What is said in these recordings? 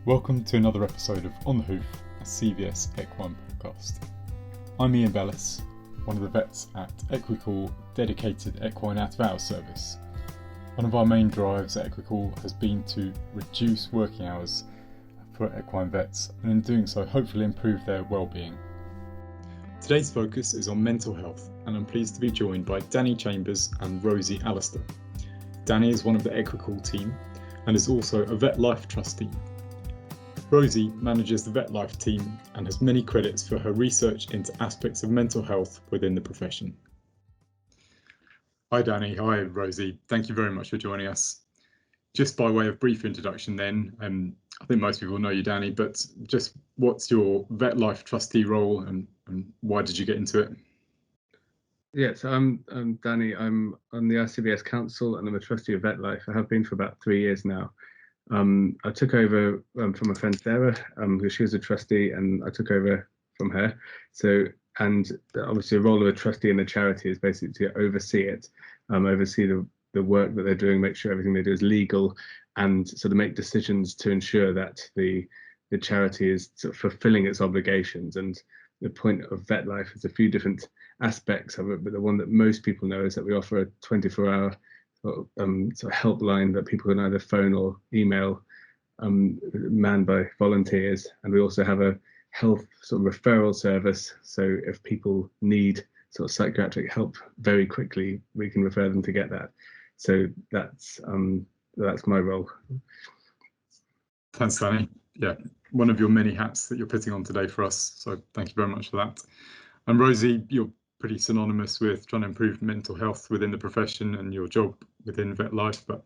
Welcome to another episode of On the Hoof, a CVS Equine podcast. I'm Ian Bellis, one of the vets at Equicall dedicated equine out of hours service. One of our main drives at Equicall has been to reduce working hours for equine vets and in doing so hopefully improve their well-being. Today's focus is on mental health and I'm pleased to be joined by Danny Chambers and Rosie Allister. Danny is one of the Equicall team and is also a Vetlife trustee. Rosie manages the Vetlife team and has many credits for her research into aspects of mental health within the profession. Hi Danny, hi Rosie, thank you very much for joining us. Just by way of brief introduction then, I think most people know you Danny, but just what's your Vetlife trustee role and why did you get into it? Yeah, so I'm Danny, I'm on the RCVS Council and I'm a trustee of Vetlife. I have been for about 3 years now. I took over from a friend Sarah, because she was a trustee, and I took over from her. So, and obviously the role of a trustee in a charity is basically to oversee it, oversee the work that they're doing, make sure everything they do is legal, and sort of make decisions to ensure that the charity is sort of fulfilling its obligations. And the point of Vetlife is a few different aspects of it, but the one that most people know is that we offer a 24-hour sort of helpline that people can either phone or email, manned by volunteers, and we also have a health sort of referral service. So if people need sort of psychiatric help very quickly, we can refer them to get that. So that's my role. Thanks, Danny. Yeah, one of your many hats that you're putting on today for us. So thank you very much for that. And Rosie, you're pretty synonymous with trying to improve mental health within the profession and your job within Vetlife, but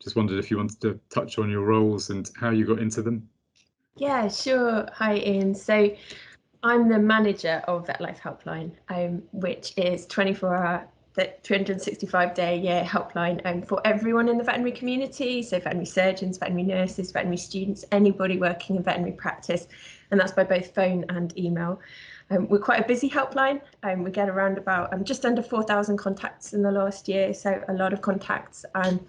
just wondered if you wanted to touch on your roles and how you got into them. Yeah, sure. Hi, Ian. So I'm the manager of Vetlife Helpline, which is 24-hour, 365-day-a-year helpline for everyone in the veterinary community. So veterinary surgeons, veterinary nurses, veterinary students, anybody working in veterinary practice, and that's by both phone and email. We're quite a busy helpline. We get around about just under 4,000 contacts in the last year, so a lot of contacts, but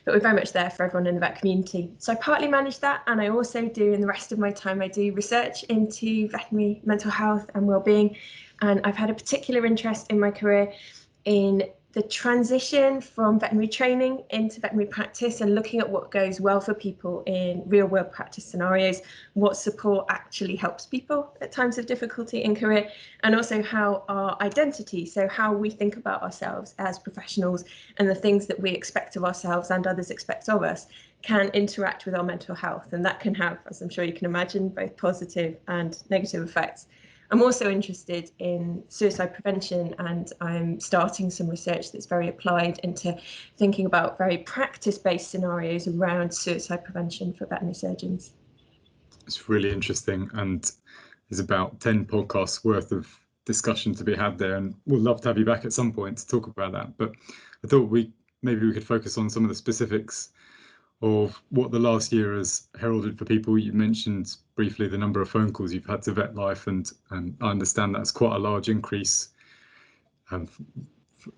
we're very much there for everyone in the vet community. So I partly manage that, and I also do, in the rest of my time, I do research into veterinary mental health and wellbeing, and I've had a particular interest in my career in the transition from veterinary training into veterinary practice and looking at what goes well for people in real world practice scenarios, what support actually helps people at times of difficulty in career, and also how our identity, so how we think about ourselves as professionals and the things that we expect of ourselves and others expect of us, can interact with our mental health. And that can have, as I'm sure you can imagine, both positive and negative effects. I'm also interested in suicide prevention, and I'm starting some research that's very applied into thinking about very practice-based scenarios around suicide prevention for veterinary surgeons. It's really interesting, and there's about 10 podcasts worth of discussion to be had there, and we'd love to have you back at some point to talk about that. But I thought maybe we could focus on some of the specifics of what the last year has heralded for people. You mentioned briefly the number of phone calls you've had to Vetlife, and I understand that's quite a large increase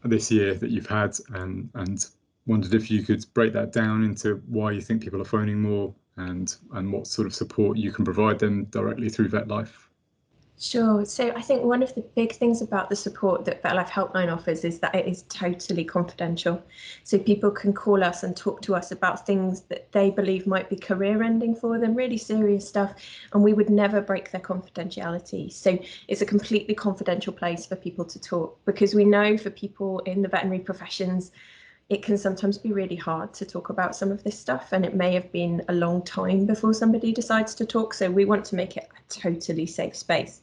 this year that you've had, and wondered if you could break that down into why you think people are phoning more and what sort of support you can provide them directly through Vetlife. Sure. So I think one of the big things about the support that Vetlife Helpline offers is that it is totally confidential. So people can call us and talk to us about things that they believe might be career ending for them, really serious stuff, and we would never break their confidentiality. So it's a completely confidential place for people to talk, because we know for people in the veterinary professions, it can sometimes be really hard to talk about some of this stuff, and it may have been a long time before somebody decides to talk. So we want to make it a totally safe space.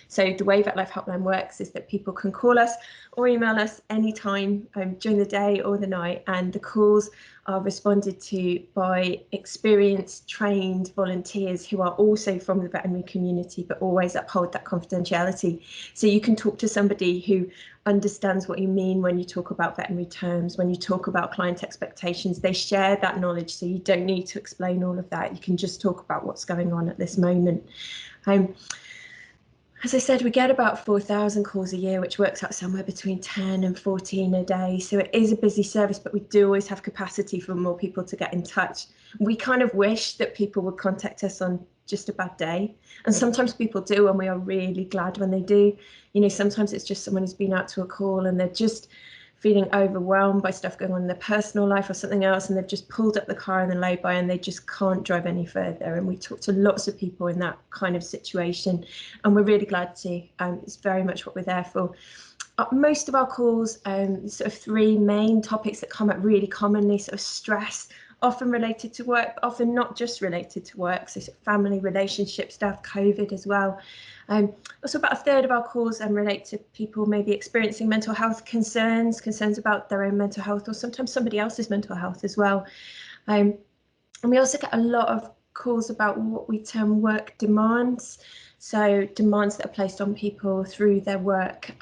So the way Vetlife Helpline works is that people can call us or email us anytime during the day or the night, and the calls are responded to by experienced, trained volunteers who are also from the veterinary community, but always uphold that confidentiality. So you can talk to somebody who understands what you mean when you talk about veterinary terms, when you talk about client expectations. They share that knowledge, so you don't need to explain all of that. You can just talk about what's going on at this moment. As I said, we get about 4,000 calls a year, which works out somewhere between 10 and 14 a day. So it is a busy service, but we do always have capacity for more people to get in touch. We kind of wish that people would contact us on just a bad day. And sometimes people do, and we are really glad when they do. You know, sometimes it's just someone who's been out to a call and they're just feeling overwhelmed by stuff going on in their personal life or something else, and they've just pulled up the car in the lay-by and they just can't drive any further. And we talk to lots of people in that kind of situation, and we're really glad to. It's very much what we're there for. Most of our calls, sort of three main topics that come up really commonly: sort of stress, often related to work, but often not just related to work, so sort of family, relationship stuff, COVID as well. Also about a third of our calls relate to people maybe experiencing mental health concerns about their own mental health, or sometimes somebody else's mental health as well. And we also get a lot of calls about what we term work demands. So demands that are placed on people through their work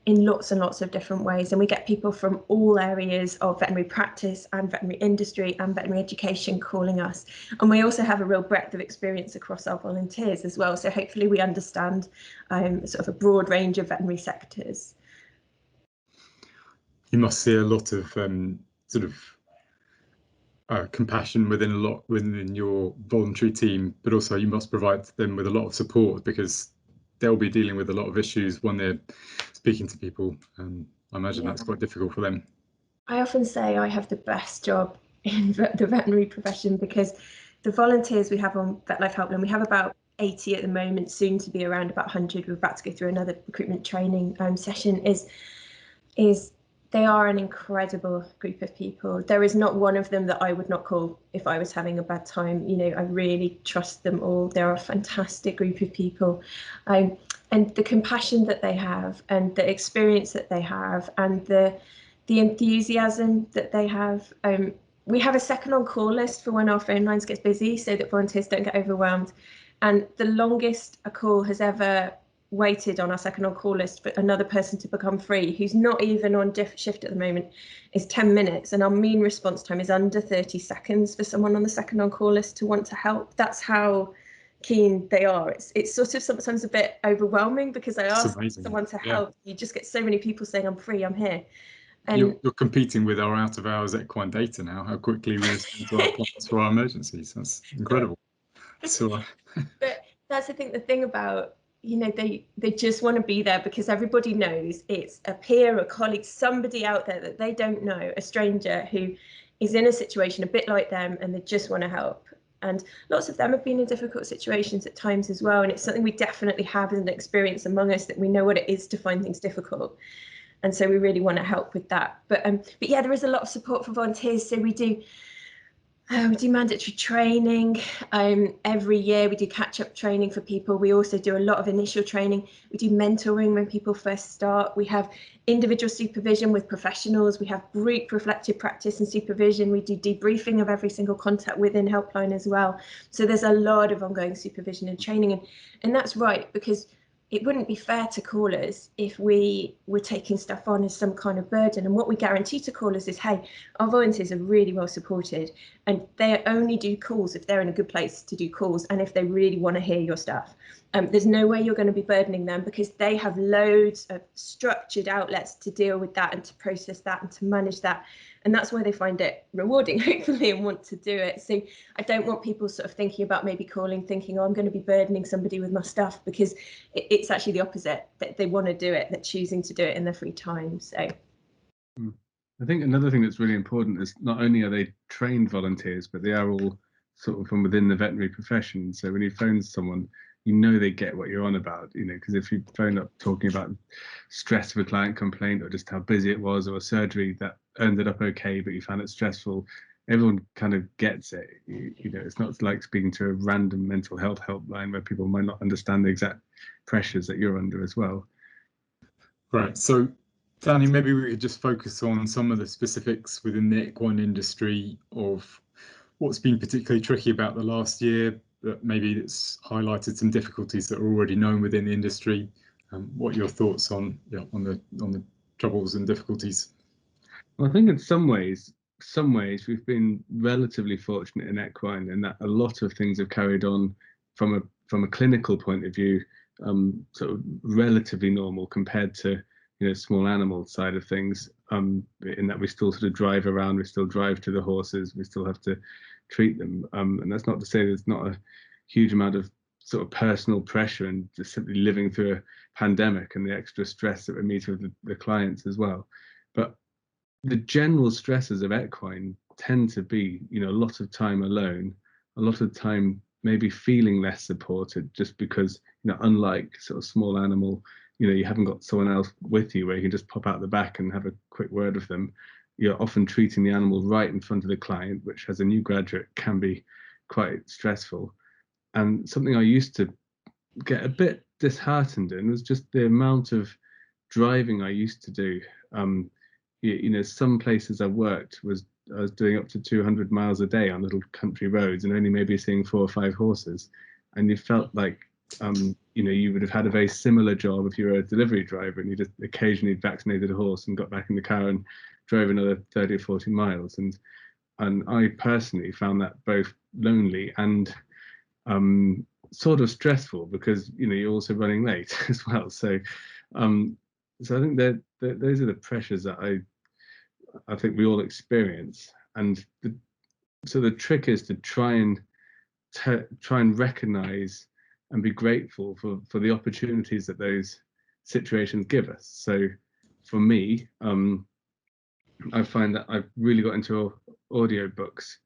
in lots and lots of different ways. And we get people from all areas of veterinary practice and veterinary industry and veterinary education calling us. And we also have a real breadth of experience across our volunteers as well. So hopefully we understand sort of a broad range of veterinary sectors. You must see a lot of sort of compassion within your voluntary team, but also you must provide them with a lot of support, because they'll be dealing with a lot of issues when they're speaking to people. I imagine that's quite difficult for them. I often say I have the best job in the veterinary profession, because the volunteers we have on VetLife Helpline, we have about 80 at the moment, soon to be around about 100. We're about to go through another recruitment training session. They are an incredible group of people. There is not one of them that I would not call if I was having a bad time. You know, I really trust them all. They're a fantastic group of people. And the compassion that they have, and the experience that they have, and the enthusiasm that they have. We have a second on call list for when our phone lines get busy, so that volunteers don't get overwhelmed. And the longest a call has ever waited on our second on call list for another person to become free, who's not even on shift at the moment, is 10 minutes. And our mean response time is under 30 seconds for someone on the second on call list to want to help. That's how keen they are. It's sort of sometimes a bit overwhelming, because I ask someone to help. You just get so many people saying, I'm free, I'm here. And you're competing with our out of hours equine data now, how quickly we respond to our clients for our emergencies. That's incredible. So but that's the thing about, you know, they just want to be there, because everybody knows it's a peer, a colleague, somebody out there that they don't know, a stranger who is in a situation a bit like them, and they just want to help. And lots of them have been in difficult situations at times as well, and it's something we definitely have as an experience among us, that we know what it is to find things difficult, and so we really want to help with that. But yeah, there is a lot of support for volunteers. So we do mandatory training every year. We do catch-up training for people. We also do a lot of initial training. We do mentoring when people first start. We have individual supervision with professionals. We have group reflective practice and supervision. We do debriefing of every single contact within Helpline as well. So there's a lot of ongoing supervision and training. And that's right, because it wouldn't be fair to callers if we were taking stuff on as some kind of burden. And what we guarantee to callers is, hey, our volunteers are really well supported, and they only do calls if they're in a good place to do calls, and if they really want to hear your stuff. There's no way you're going to be burdening them, because they have loads of structured outlets to deal with that and to process that and to manage that. And that's why they find it rewarding, hopefully, and want to do it. So I don't want people sort of thinking about maybe calling, thinking, oh, I'm going to be burdening somebody with my stuff, because it's actually the opposite, that they want to do it, they're choosing to do it in their free time. So I think another thing that's really important is not only are they trained volunteers, but they are all sort of from within the veterinary profession. So when you phone someone, you know they get what you're on about, you know, because if you phone up talking about stress of a client complaint, or just how busy it was, or a surgery that ended up okay, but you found it stressful, everyone kind of gets it. You know, it's not like speaking to a random mental health helpline where people might not understand the exact pressures that you're under as well. Right. So Danny, maybe we could just focus on some of the specifics within the equine industry of what's been particularly tricky about the last year, that maybe it's highlighted some difficulties that are already known within the industry. What are your thoughts on the troubles and difficulties? Well, I think in some ways we've been relatively fortunate in equine, in that a lot of things have carried on from a clinical point of view, sort of relatively normal compared to, you know, small animal side of things, in that we still sort of drive around, we still drive to the horses, we still have to treat them, and that's not to say there's not huge amount of sort of personal pressure and just simply living through a pandemic and the extra stress that we're meeting with the clients as well. But the general stresses of equine tend to be, a lot of time alone, a lot of time maybe feeling less supported, just because, unlike sort of small animal, you haven't got someone else with you where you can just pop out the back and have a quick word with them. You're often treating the animal right in front of the client, which as a new graduate can be quite stressful. And something I used to get a bit disheartened in was just the amount of driving I used to do. Some places I worked I was doing up to 200 miles a day on little country roads and only maybe seeing 4 or 5 horses. And you felt like, you would have had a very similar job if you were a delivery driver and you just occasionally vaccinated a horse and got back in the car and drove another 30 or 40 miles. And I personally found that both lonely and sort of stressful, because you're also running late as well. So I think that those are the pressures that I think we all experience. And so the trick is to try and recognize and be grateful for the opportunities that those situations give us. So for me, I find that I've really got into audiobooks.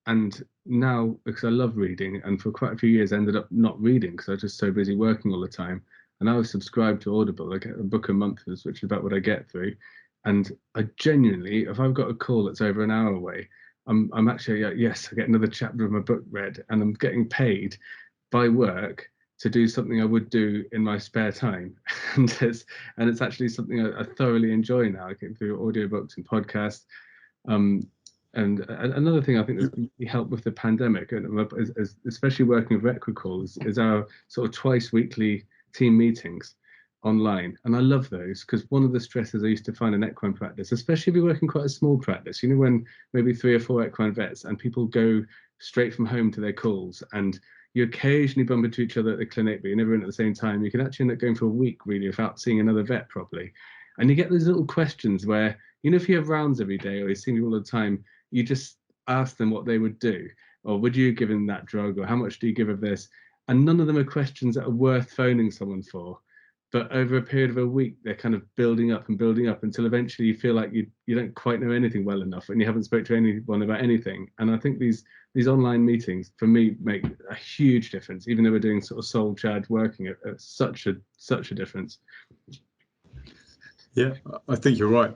And now, because I love reading, and for quite a few years I ended up not reading because I was just so busy working all the time. And I was subscribed to Audible. I get a book a month, which is about what I get through. And I genuinely, if I've got a call that's over an hour away, I'm actually, yes, I get another chapter of my book read, and I'm getting paid by work to do something I would do in my spare time. and it's actually something I thoroughly enjoy now. I get through audiobooks and podcasts. And another thing I think that's really helped with the pandemic, especially working with Equicall, is our sort of twice weekly team meetings online. And I love those, because one of the stresses I used to find in equine practice, especially if you're working quite a small practice, when maybe 3 or 4 equine vets and people go straight from home to their calls, and you occasionally bump into each other at the clinic, but you're never in at the same time. You can actually end up going for a week really without seeing another vet properly. And you get those little questions where, if you have rounds every day or you're seeing people all the time, you just ask them what they would do, or would you give them that drug, or how much do you give of this? And none of them are questions that are worth phoning someone for. But over a period of a week, they're kind of building up until eventually you feel like you don't quite know anything well enough, and you haven't spoke to anyone about anything. And I think these online meetings, for me, make a huge difference, even though we're doing sort of sole charge working at such a difference. Yeah, I think you're right.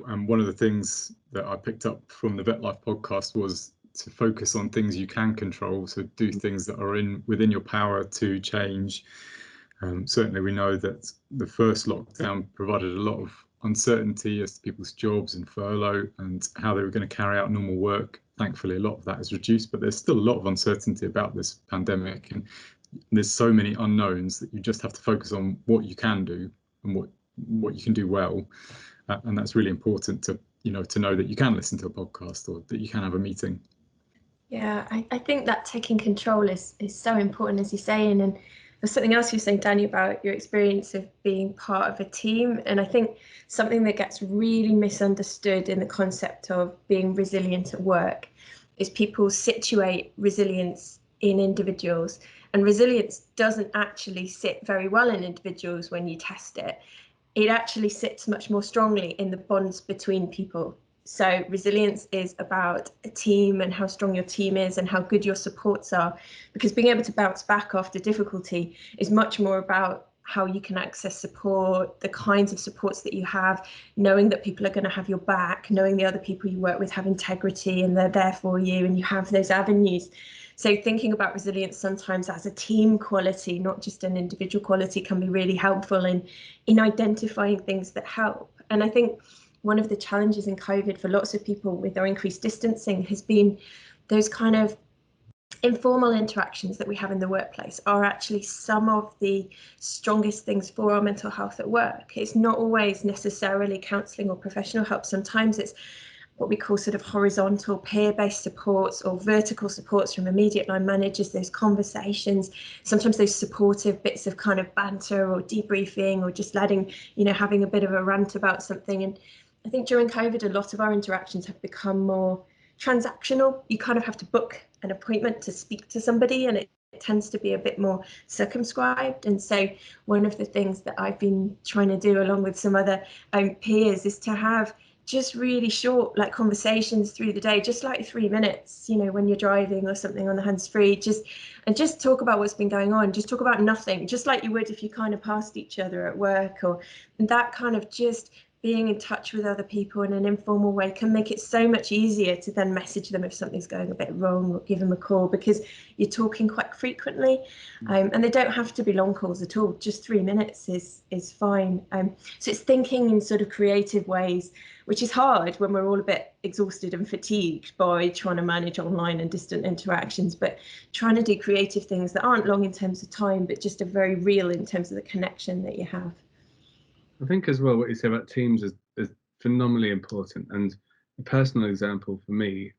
And one of the things that I picked up from the VetLife podcast was to focus on things you can control. So do things that are within your power to change. Certainly, we know that the first lockdown provided a lot of uncertainty as to people's jobs and furlough and how they were going to carry out normal work. Thankfully, a lot of that is reduced, but there's still a lot of uncertainty about this pandemic, and there's so many unknowns that you just have to focus on what you can do and what you can do well, and that's really important to know that you can listen to a podcast or that you can have a meeting. Yeah, I think that taking control is so important, as you're saying. And there's something else you're saying, Danny, about your experience of being part of a team. And I think something that gets really misunderstood in the concept of being resilient at work is people situate resilience in individuals. And resilience doesn't actually sit very well in individuals when you test it. It actually sits much more strongly in the bonds between people. So resilience is about a team and how strong your team is and how good your supports are, because being able to bounce back after difficulty is much more about how you can access support, the kinds of supports that you have, knowing that people are going to have your back, knowing the other people you work with have integrity and they're there for you and you have those avenues. So thinking about resilience sometimes as a team quality, not just an individual quality, can be really helpful in identifying things that help. And I think one of the challenges in COVID for lots of people with their increased distancing has been those kind of informal interactions that we have in the workplace are actually some of the strongest things for our mental health at work. It's not always necessarily counselling or professional help. Sometimes it's what we call sort of horizontal peer-based supports or vertical supports from immediate line managers, those conversations, sometimes those supportive bits of kind of banter or debriefing or just letting, having a bit of a rant about something. And I think during COVID, a lot of our interactions have become more transactional. You kind of have to book an appointment to speak to somebody, and it tends to be a bit more circumscribed. And so one of the things that I've been trying to do along with some other peers is to have just really short conversations through the day, just 3 minutes, when you're driving or something on the hands-free, just talk about what's been going on. Just talk about nothing, just like you would if you kind of passed each other at work, or that kind of just being in touch with other people in an informal way can make it so much easier to then message them if something's going a bit wrong, or give them a call, because you're talking quite frequently. And they don't have to be long calls at all. Just 3 minutes is fine. So it's thinking in sort of creative ways, which is hard when we're all a bit exhausted and fatigued by trying to manage online and distant interactions, but trying to do creative things that aren't long in terms of time, but just are very real in terms of the connection that you have. I think as well what you say about teams is phenomenally important. And a personal example for me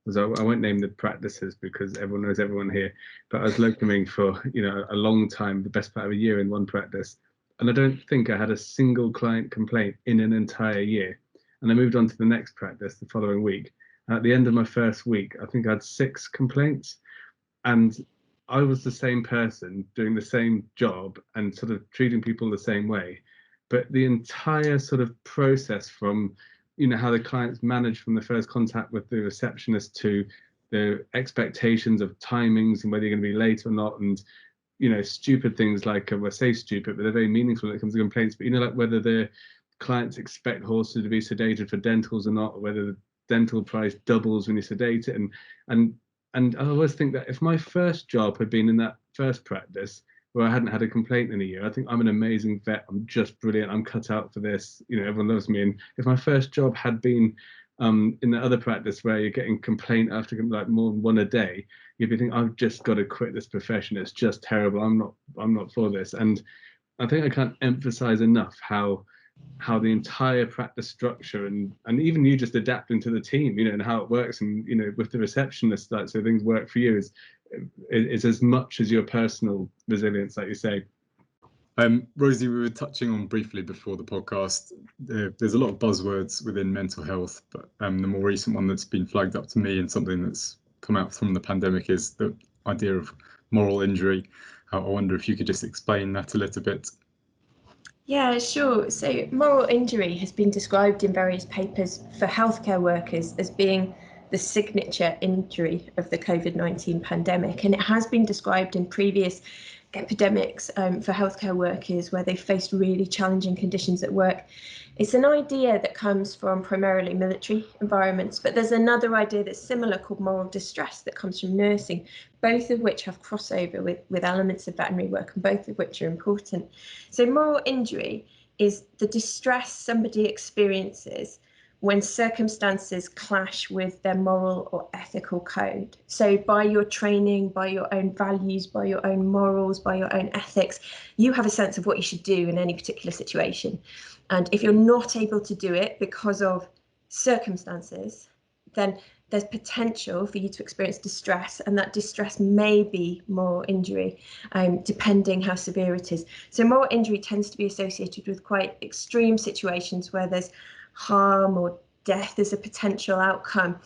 was I won't name the practices because everyone knows everyone here, but I was locuming for a long time, the best part of a year in one practice, and I don't think I had a single client complaint in an entire year. And I moved on to the next practice the following week. And at the end of my first week, I think I had 6 complaints, and I was the same person doing the same job and sort of treating people the same way. But the entire sort of process from, how the clients manage from the first contact with the receptionist to the expectations of timings and whether you're going to be late or not, and, stupid things like, I say stupid, but they're very meaningful when it comes to complaints. But, like whether the clients expect horses to be sedated for dentals or not, or whether the dental price doubles when you sedate it. And I always think that if my first job had been in that first practice, where I hadn't had a complaint in a year, I think I'm an amazing vet. I'm just brilliant. I'm cut out for this. Everyone loves me. And if my first job had been in the other practice where you're getting complaint after more than one a day, you'd be thinking, I've just got to quit this profession. It's just terrible. I'm not for this. And I think I can't emphasize enough how the entire practice structure and even you just adapting to the team, and how it works, and with the receptionist, so things work for you is as much as your personal resilience, like you say. Rosie, we were touching on briefly before the podcast, there's a lot of buzzwords within mental health, but the more recent one that's been flagged up to me and something that's come out from the pandemic is the idea of moral injury. I wonder if you could just explain that a little bit. Yeah, sure. So moral injury has been described in various papers for healthcare workers as being the signature injury of the COVID-19 pandemic. And it has been described in previous epidemics for healthcare workers where they faced really challenging conditions at work. It's an idea that comes from primarily military environments, but there's another idea that's similar called moral distress that comes from nursing, both of which have crossover with elements of veterinary work, and both of which are important. So moral injury is the distress somebody experiences when circumstances clash with their moral or ethical code. So by your training, by your own values, by your own morals, by your own ethics, you have a sense of what you should do in any particular situation. And if you're not able to do it because of circumstances, then there's potential for you to experience distress, and that distress may be moral injury, depending how severe it is. So moral injury tends to be associated with quite extreme situations where there's harm or death as a potential outcome.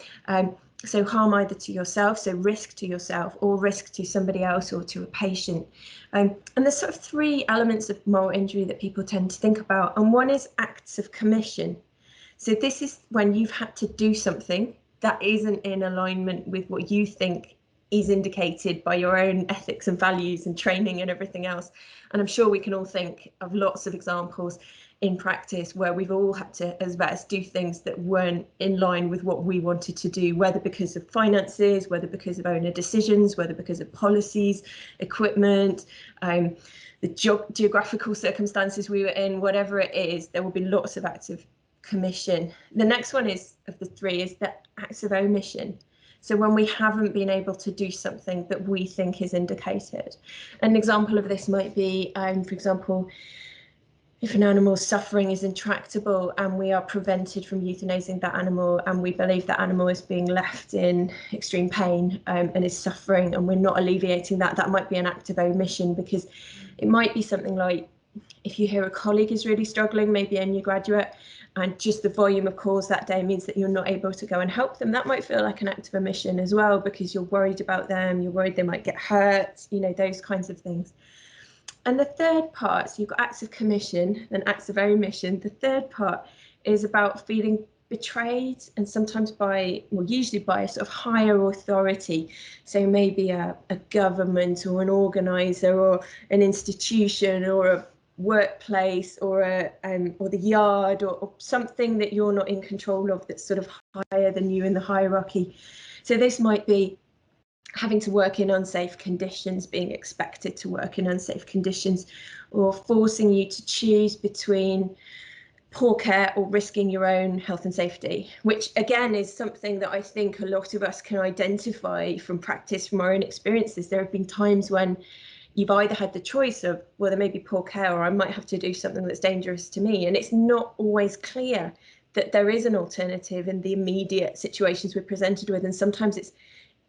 So harm either to yourself, so risk to yourself, or risk to somebody else or to a patient. And there's sort of 3 elements of moral injury that people tend to think about. And one is acts of commission. So this is when you've had to do something that isn't in alignment with what you think is indicated by your own ethics and values and training and everything else. And I'm sure we can all think of lots of examples in practice where we've all had to, as vets, do things that weren't in line with what we wanted to do, whether because of finances, whether because of owner decisions, whether because of policies, equipment, the geographical circumstances we were in, whatever it is, there will be lots of acts of commission. The next one is, of the 3, is the acts of omission. So when we haven't been able to do something that we think is indicated. An example of this might be, for example, if an animal's suffering is intractable and we are prevented from euthanizing that animal, and we believe that animal is being left in extreme pain and is suffering, and we're not alleviating that, that might be an act of omission, because it might be something like if you hear a colleague is really struggling, maybe a new graduate, and just the volume of calls that day means that you're not able to go and help them, that might feel like an act of omission as well, because you're worried about them, you're worried they might get hurt, you know, those kinds of things. And the third part, so you've got acts of commission and acts of omission. The third part is about feeling betrayed, and sometimes by, well, usually by a sort of higher authority. So maybe a government or an organizer or an institution or a workplace or or the yard or something that you're not in control of, that's sort of higher than you in the hierarchy. So this might be having to work in unsafe conditions, being expected to work in unsafe conditions, or forcing you to choose between poor care or risking your own health and safety, which again is something that I think a lot of us can identify from practice, from our own experiences. There have been times when you've either had the choice of, well, there may be poor care, or I might have to do something that's dangerous to me. And it's not always clear that there is an alternative in the immediate situations we're presented with. And sometimes it's,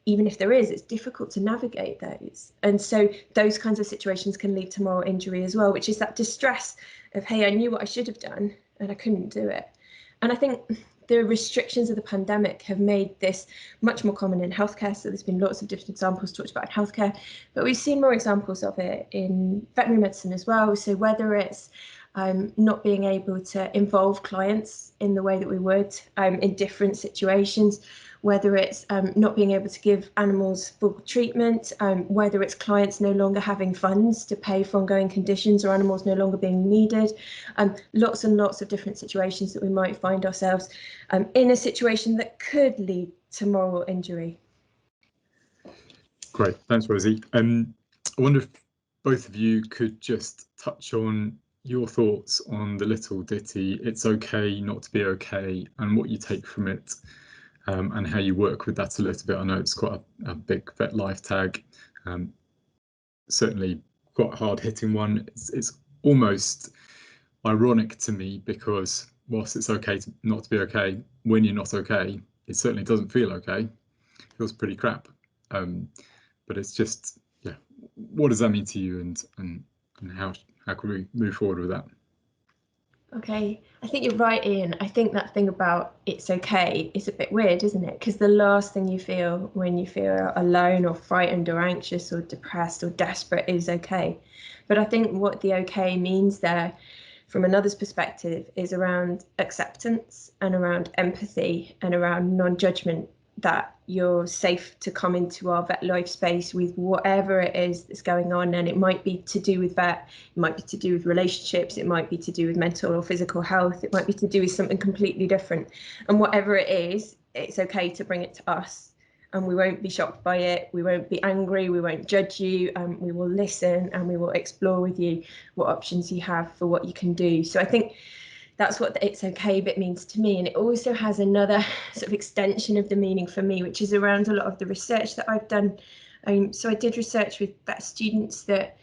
even if there is, it's difficult to navigate those. And so those kinds of situations can lead to moral injury as well, which is that distress of, hey, I knew what I should have done and I couldn't do it. And I think the restrictions of the pandemic have made this much more common in healthcare. So there's been lots of different examples talked about in healthcare, but we've seen more examples of it in veterinary medicine as well. So whether it's not being able to involve clients in the way that we would in different situations, whether it's not being able to give animals full treatment, whether it's clients no longer having funds to pay for ongoing conditions or animals no longer being needed, lots and lots of different situations that we might find ourselves in a situation that could lead to moral injury. Great, thanks, Rosie. I wonder if both of you could just touch on your thoughts on the little ditty, "It's okay not to be okay," and what you take from it. And how you work with that a little bit. I know it's quite a big vet life tag, certainly quite a hard-hitting one. It's almost ironic to me, because whilst it's okay not to be okay, when you're not okay, it certainly doesn't feel okay. It feels pretty crap. But it's just, yeah, what does that mean to you, and how can we move forward with that? Okay, I think you're right, Ian. I think that thing about "it's okay" is a bit weird, isn't it? Because the last thing you feel when you feel alone or frightened or anxious or depressed or desperate is okay. But I think what the okay means there, from another's perspective, is around acceptance and around empathy and around non-judgment, that you're safe to come into our vet life space with whatever it is that's going on. And it might be to do with vet, it might be to do with relationships, it might be to do with mental or physical health, it might be to do with something completely different. And whatever it is, it's okay to bring it to us. And we won't be shocked by it, we won't be angry, we won't judge you, we will listen and we will explore with you what options you have for what you can do. So I think that's what the "it's okay" bit means to me. And it also has another sort of extension of the meaning for me, which is around a lot of the research that I've done. So I did research with vet students that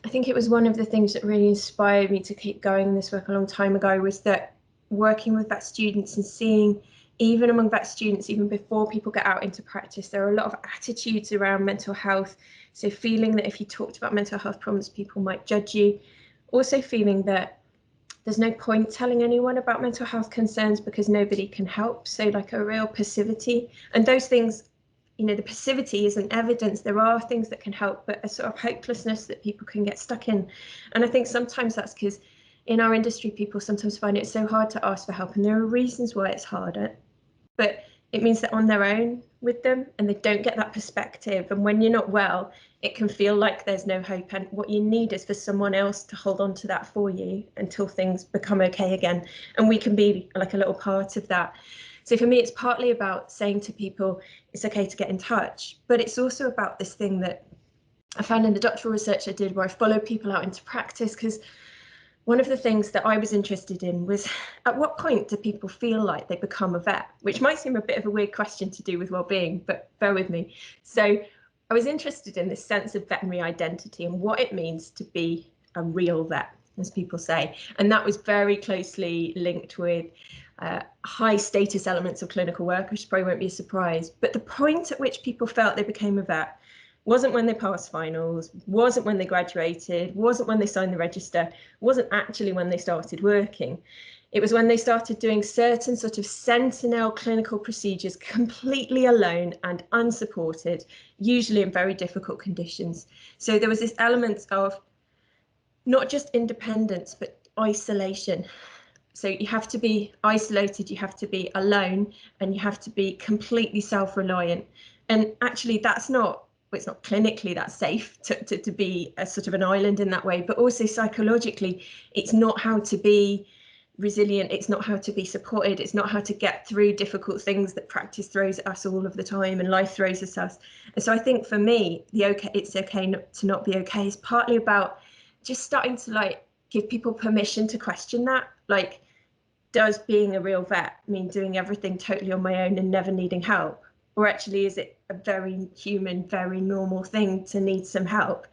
I think it was one of the things that really inspired me to keep going in this work a long time ago, was that working with vet students and seeing, even among vet students, even before people get out into practice, there are a lot of attitudes around mental health. So feeling that if you talked about mental health problems, people might judge you. Also feeling that there's no point telling anyone about mental health concerns because nobody can help. So like a real passivity. And those things, you know, the passivity isn't evidence. There are things that can help, but a sort of hopelessness that people can get stuck in. And I think sometimes that's because in our industry, people sometimes find it so hard to ask for help. And there are reasons why it's harder, but it means they're on their own with them and they don't get that perspective. And when you're not well, it can feel like there's no hope. And what you need is for someone else to hold on to that for you until things become okay again. And we can be like a little part of that. So for me, it's partly about saying to people, it's okay to get in touch, but it's also about this thing that I found in the doctoral research I did, where I followed people out into practice, because one of the things that I was interested in was, at what point do people feel like they become a vet? Which might seem a bit of a weird question to do with well-being, but bear with me. So I was interested in this sense of veterinary identity and what it means to be a real vet, as people say. And that was very closely linked with high status elements of clinical work, which probably won't be a surprise. But the point at which people felt they became a vet wasn't when they passed finals, wasn't when they graduated, wasn't when they signed the register, wasn't actually when they started working. It was when they started doing certain sort of sentinel clinical procedures completely alone and unsupported, usually in very difficult conditions. So there was this element of not just independence, but isolation. So you have to be isolated, you have to be alone, and you have to be completely self-reliant. And actually it's not clinically that safe to be a sort of an island in that way, but also psychologically, it's not how to be resilient, it's not how to be supported, it's not how to get through difficult things that practice throws at us all of the time and life throws at us. And so I think for me, it's okay to not be okay is partly about just starting to like give people permission to question that. Like, does being a real vet mean doing everything totally on my own and never needing help? Or actually, is it a very human, very normal thing to need some help?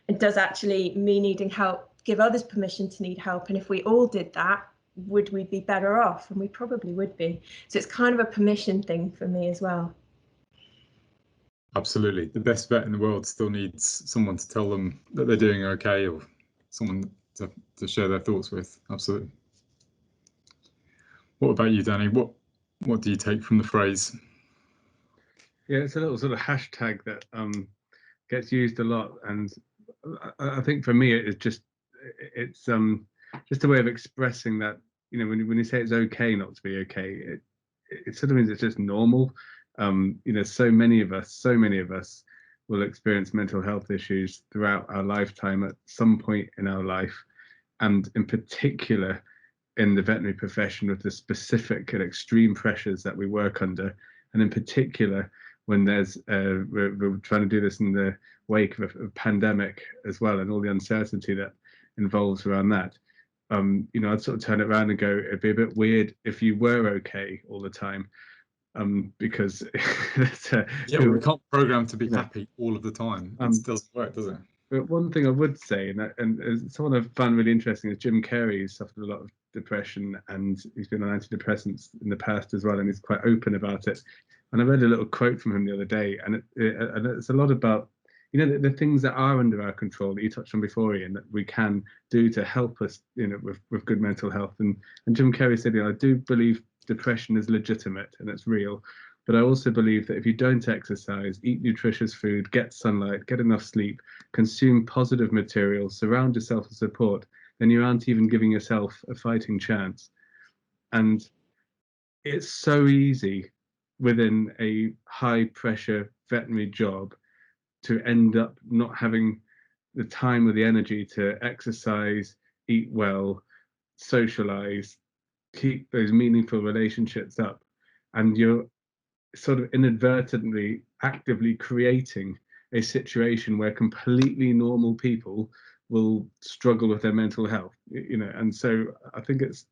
And does actually me needing help give others permission to need help? And if we all did that, would we be better off? And we probably would be. So it's kind of a permission thing for me as well. Absolutely. The best vet in the world still needs someone to tell them that they're doing okay, or someone to share their thoughts with. Absolutely. What about you, Danny? What do you take from the phrase? Yeah, it's a little sort of hashtag that gets used a lot, and I think for me it's just a way of expressing that, you know, when you say it's okay not to be okay, it sort of means it's just normal. You know, so many of us will experience mental health issues throughout our lifetime at some point in our life, and in particular in the veterinary profession with the specific and extreme pressures that we work under, and in particular when there's we're trying to do this in the wake of a pandemic as well, and all the uncertainty that involves around that. You know, I'd sort of turn it around and go, it'd be a bit weird if you were okay all the time, because we can't program to be happy all of the time. It doesn't work, does it? But one thing I would say, and someone I've found really interesting, is Jim Carrey. He's suffered a lot of depression, and he's been on antidepressants in the past as well, and he's quite open about it. And I read a little quote from him the other day, and it's a lot about, you know, the things that are under our control that you touched on before, Ian, that we can do to help us, you know, with good mental health. And Jim Carrey said, you know, I do believe depression is legitimate and it's real, but I also believe that if you don't exercise, eat nutritious food, get sunlight, get enough sleep, consume positive material, surround yourself with support, then you aren't even giving yourself a fighting chance. And it's so easy within a high pressure veterinary job to end up not having the time or the energy to exercise, eat well, socialize, keep those meaningful relationships up. And you're sort of inadvertently actively creating a situation where completely normal people will struggle with their mental health, you know. And so I think it's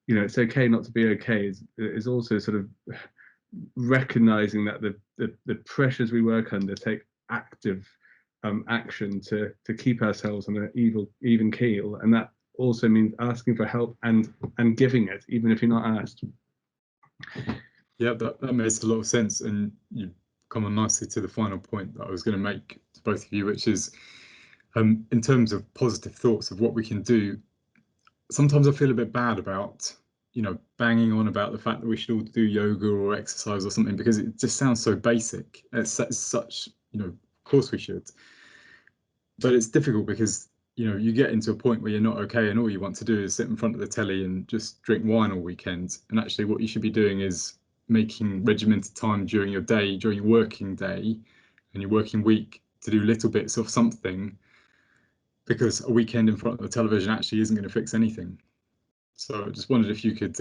you know, it's okay not to be okay is also sort of recognizing that the pressures we work under take active action to keep ourselves on an even keel, and that also means asking for help and giving it even if you're not asked. Yeah, that makes a lot of sense, and you come on nicely to the final point that I was going to make to both of you, which is in terms of positive thoughts of what we can do. Sometimes I feel a bit bad about, you know, banging on about the fact that we should all do yoga or exercise or something, because it just sounds so basic. It's such, you know, of course we should, but it's difficult because, you know, you get into a point where you're not okay and all you want to do is sit in front of the telly and just drink wine all weekend. And actually what you should be doing is making regimented time during your day, during your working day and your working week, to do little bits of something, because a weekend in front of the television actually isn't going to fix anything. So I just wondered if you could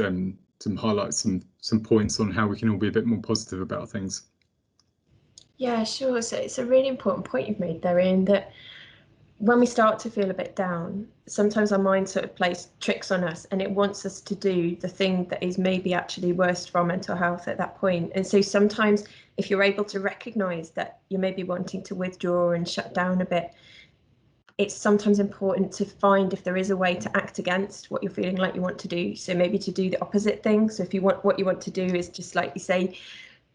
highlight some points on how we can all be a bit more positive about things. Yeah, sure. So it's a really important point you've made there, Ian, that when we start to feel a bit down, sometimes our mind sort of plays tricks on us and it wants us to do the thing that is maybe actually worst for our mental health at that point. And so sometimes if you're able to recognise that you may be wanting to withdraw and shut down a bit, it's sometimes important to find if there is a way to act against what you're feeling like you want to do. So maybe to do the opposite thing. So if you want, what you want to do is just, like you say,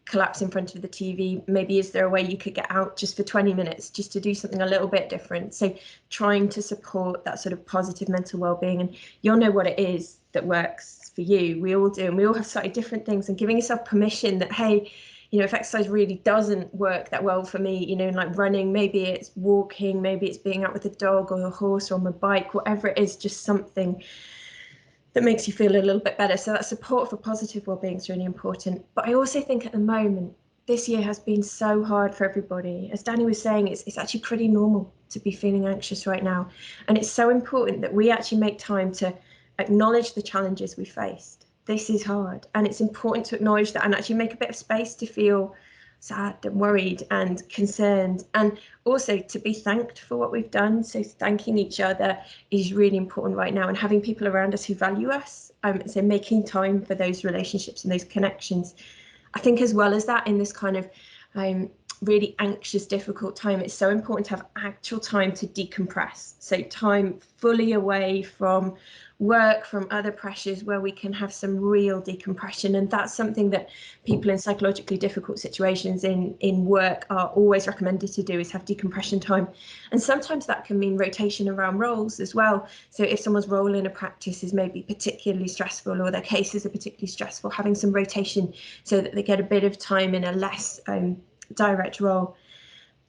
collapse in front of the TV? Maybe is there a way you could get out just for 20 minutes just to do something a little bit different? So trying to support that sort of positive mental well-being, and you'll know what it is that works for you. We all do, and we all have slightly different things, and giving yourself permission that, hey, you know, if exercise really doesn't work that well for me, you know, like running, maybe it's walking, maybe it's being out with a dog or a horse or on my bike, whatever it is, just something that makes you feel a little bit better. So that support for positive well-being is really important. But I also think at the moment, this year has been so hard for everybody. As Danny was saying, it's actually pretty normal to be feeling anxious right now. And it's so important that we actually make time to acknowledge the challenges we faced. This is hard, and it's important to acknowledge that and actually make a bit of space to feel sad and worried and concerned, and also to be thanked for what we've done. So thanking each other is really important right now, and having people around us who value us, so making time for those relationships and those connections. I think as well as that, in this kind of really anxious, difficult time, it's so important to have actual time to decompress. So time fully away from work, from other pressures, where we can have some real decompression. And that's something that people in psychologically difficult situations in work are always recommended to do, is have decompression time. And sometimes that can mean rotation around roles as well. So if someone's role in a practice is maybe particularly stressful, or their cases are particularly stressful, having some rotation so that they get a bit of time in a less direct role.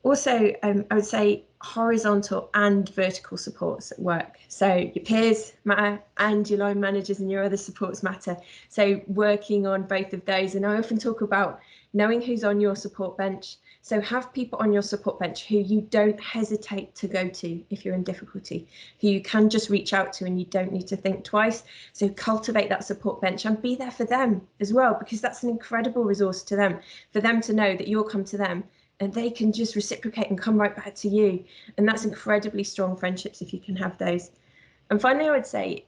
Also, I would say horizontal and vertical supports at work. So your peers matter, and your line managers and your other supports matter. So working on both of those. And I often talk about knowing who's on your support bench. So have people on your support bench who you don't hesitate to go to if you're in difficulty, who you can just reach out to and you don't need to think twice. So cultivate that support bench and be there for them as well, because that's an incredible resource to them, for them to know that you'll come to them and they can just reciprocate and come right back to you. And that's incredibly strong friendships if you can have those. And finally, I would say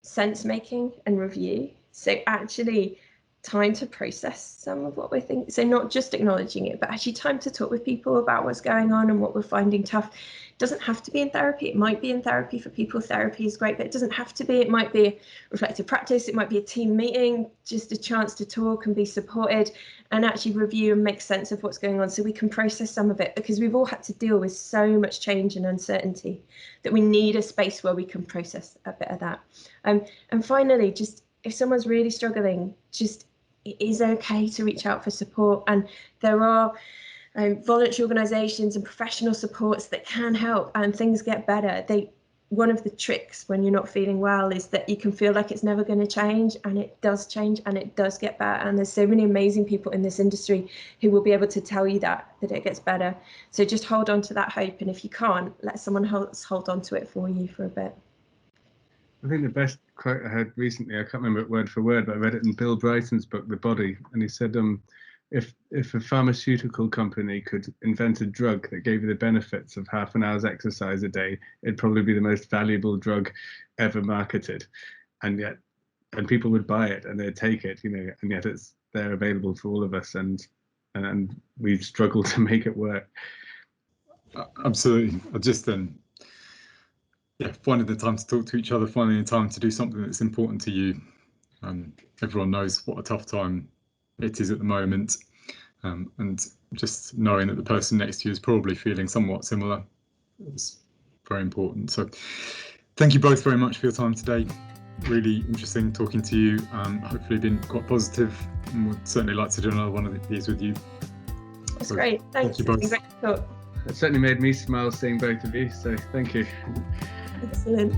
sense making and review. So actually time to process some of what we're thinking. So not just acknowledging it, but actually time to talk with people about what's going on and what we're finding tough. It doesn't have to be in therapy. It might be in therapy for people. Therapy is great, but it doesn't have to be. It might be a reflective practice. It might be a team meeting, just a chance to talk and be supported and actually review and make sense of what's going on so we can process some of it, because we've all had to deal with so much change and uncertainty that we need a space where we can process a bit of that. And finally, just if someone's really struggling, just it is okay to reach out for support, and there are voluntary organisations and professional supports that can help, and things get better. One of the tricks when you're not feeling well is that you can feel like it's never going to change, and it does change and it does get better. And there's so many amazing people in this industry who will be able to tell you that it gets better. So just hold on to that hope, and if you can't, let someone else hold on to it for you for a bit. I think the best quote I heard recently, I can't remember it word for word, but I read it in Bill Brighton's book, The Body, and he said, if a pharmaceutical company could invent a drug that gave you the benefits of half an hour's exercise a day, it'd probably be the most valuable drug ever marketed, and people would buy it and they'd take it, you know, and yet it's there available for all of us, and we've struggled to make it work. Absolutely. I just finding the time to talk to each other, finding the time to do something that's important to you. Everyone knows what a tough time it is at the moment, and just knowing that the person next to you is probably feeling somewhat similar is very important. So thank you both very much for your time today. Really interesting talking to you. Hopefully been quite positive, and would certainly like to do another one of these with you. That's great. Thanks. Thank you both. It's been great to talk. It certainly made me smile seeing both of you, so thank you. Excellent.